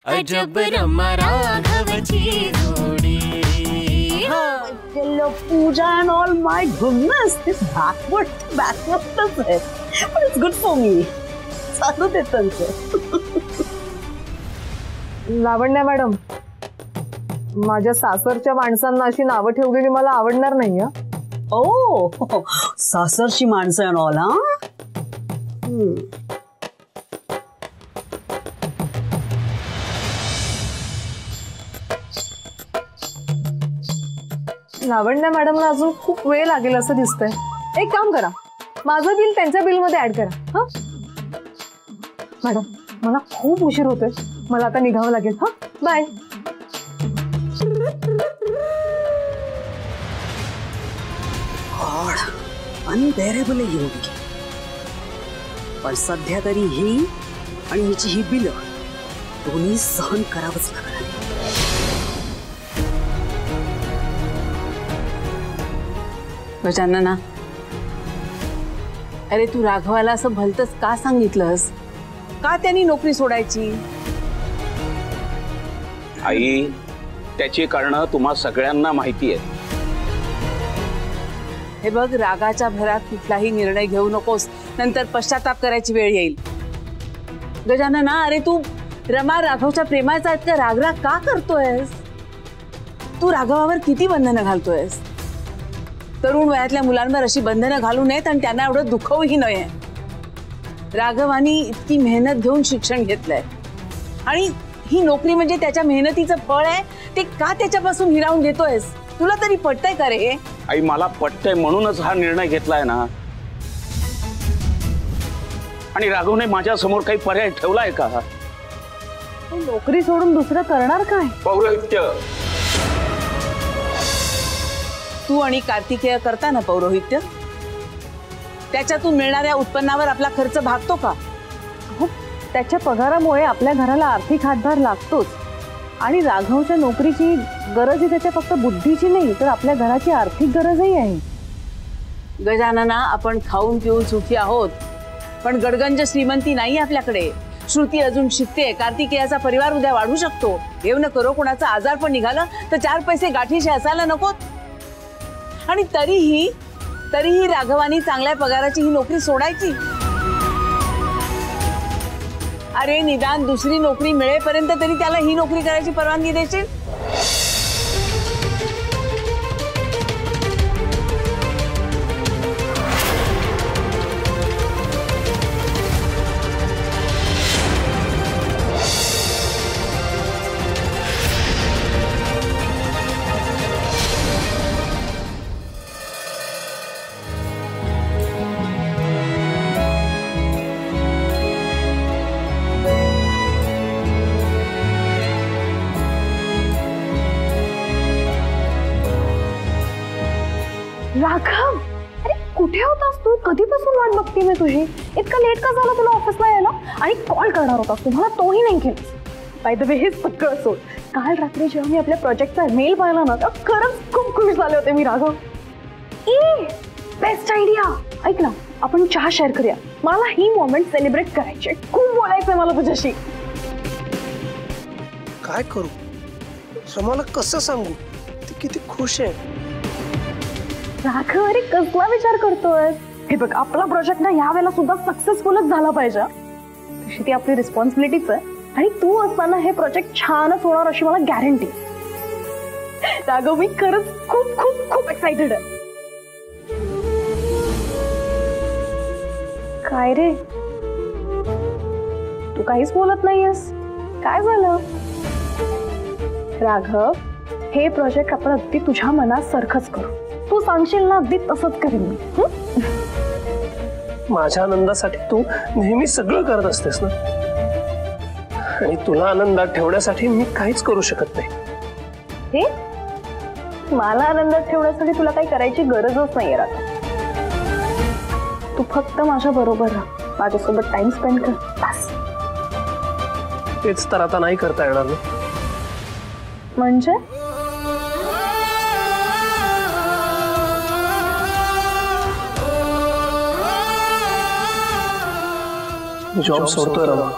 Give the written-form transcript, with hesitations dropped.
अजब रमा राघवची जोडी. Hello, Pooja and all. My goodness, this backwards है. But it's good for me. चालू दे त्यांचं. लावण्या मॅडम, माझ्या सासरच्या माणसांना अशी नावं ठेवलेली मला आवडणार नाही. ओ, सासरची माणसं and all, हा? लावण्या मॅडमला अजून खूप वेळ लागेल असं दिसतंय. एक काम करा, माझं बिल त्यांच्या बिल मध्ये ऍड करा. हा मॅडम, मला खूप उशीर होतोय, मला आता निघावं लागेल. हा बाय. अनबेरेबल आहे योगी, पण सध्या तरी ही आणि हिची ही बिल दोन्ही सहन करावंच लागणार. गजानना, अरे तू राघवाला असं भलतंच का सांगितलंस? का त्यांनी नोकरी सोडायची? आई, त्याची कारणं तुम्हा सगळ्यांना माहिती आहे. हे बघ, रागाच्या भरात कुठलाही निर्णय घेऊ नकोस, नंतर पश्चाताप करायची वेळ येईल. गजानना, अरे तू रमा राघवच्या प्रेमाचा इतका रागराग का करतोयस? तू राघवावर किती बंधनं घालतोयस? तरुण वयातल्या मुलांवर अशी बंधनं घालू नयेत आणि त्यांना एवढं दुखवही नये. राघवानी इतकी मेहनत घेऊन शिक्षण घेतलंय आणि ही नोकरी म्हणजे त्याच्या मेहनतीचं फळ आहे. ते का त्याच्यापासून हिरावून घेतोयस? तुला तरी पटतंय का रे? आई, मला पटतंय म्हणूनच हा निर्णय घेतलाय ना. आणि राघवने माझ्या समोर काही पर्याय ठेवलाय का? नोकरी सोडून दुसरं करणार काय? पौरोहित्य. तू आणि कार्तिकेय करता ना पौरोहित्य? त्याच्यातून मिळणाऱ्या उत्पन्नावर आपला खर्च भागतो का? हो, त्याच्या पगारामुळे आपल्या घराला आर्थिक हातभार लागतोच. आणि राघवच्या नोकरीची गरज ही त्याच्या फक्त बुद्धीची नाही, तर आपल्या घराची आर्थिक गरजही आहे. गजानना, आपण खाऊन पिऊन सुखी आहोत, पण गडगंज श्रीमंती नाही आपल्याकडे. श्रुती अजून शिकते. कार्तिकेयाचा परिवार उद्या वाढू शकतो. येऊ न करो कोणाचा आजार पण निघालं तर 4 पैसे गाठीशी असायला नकोत. आणि तरीही राघवानी चांगल्या पगाराची ही नोकरी सोडायची? अरे निदान दुसरी नोकरी मिळेपर्यंत तरी त्याला ही नोकरी करायची परवानगी देशील? राघव, अरे कुठे होतास तू? कधीपासून वाट बघते मी तुझी. इतका लेट का झाला तुला ऑफिसला यायला? आणि कॉल करणार होतास तुम्हाला, तोही नाही केलीस. बाय द वे, हे सगळं सोड. काल रात्री जेव्हा मी आपल्या प्रोजेक्टचा मेल पाहिला ना, तर खरंच खूप खुश झाले होते मी. Raghav, best idea. ऐक ना, आपण चहा शेअर करूया. मला ही मोमेंट सेलिब्रेट करायची. खूप बोलायचंय मला तुझ्याशी. काय करू? रमाला कसं सांगू? ती किती खुश आहे. राघव, अरे कसला विचार करतोय? हे बघ, आपला प्रोजेक्ट ना यावेळेला सुद्धा सक्सेसफुलच झाला पाहिजे. तशी ती आपली रिस्पॉन्सिबिलिटीच आहे. आणि तू असताना हे प्रोजेक्ट छानच होणार अशी मला गॅरंटी. राघव, मी खरंच खूप खूप खूप एक्साइटेड आहे. काय रे, तू काहीच बोलत नाहीयेस? काय झालं? राघव, हे प्रोजेक्ट आपण अगदी तुझ्या मनासारखंच करू. तू सांगशील ना, अगदी तसंच करेन मी. माझ्या आनंदासाठी तू नेहमी सगळं करत असतेस ना, आणि तुला आनंदात ठेवण्यासाठी मी काहीच करू शकत नाही. हे मला आनंदात ठेवण्यासाठी तुला काही करायची गरजच नाहीये राघव. तू फक्त माझ्या बरोबर राहा, माझ्यासोबत टाइम स्पेंड कर, बस. तेच तर आता नाही करता येणार ना. म्हणजे जॉब सोडतोय रमा.